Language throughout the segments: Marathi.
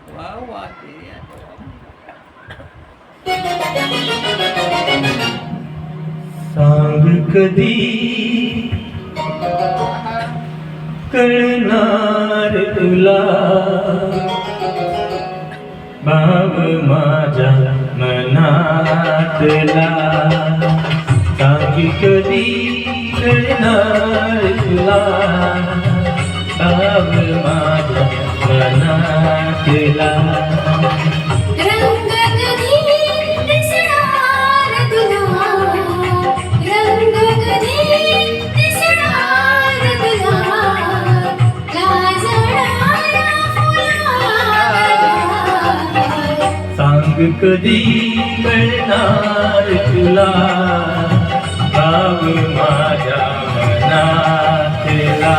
वा वा तेरी सांग कधी कळणार तुला भाव माझ्या मनातला सांग कधी कळणार तुला भाव माझ्या मनातला सांग कधी कळणार तुला भाव माझ्या मनातला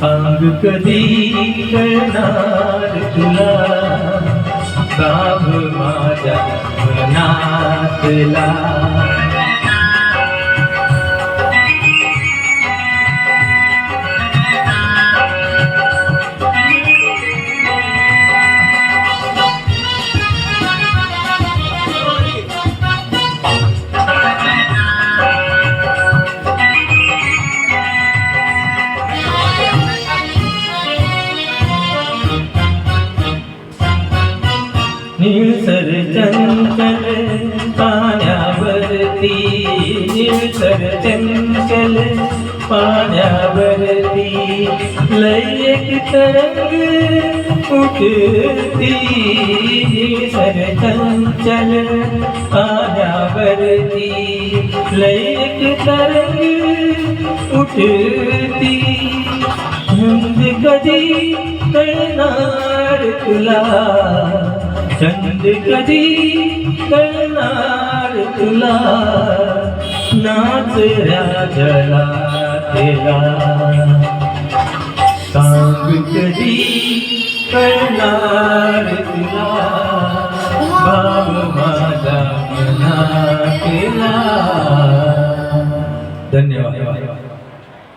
सांग कधी कळणार तुला भाव माझ्या मनातला निळसर चंचल पाण्यावरती निळसर चंचल पाण्यावरती लय एक तरंग उठती निळसर चंचल पाण्यावरती लय एक तरंग उठती छंद कधी कळणार तुला छंद कधी कळणार तुला नाचऱ्या जलातेला सांग कधी कळणार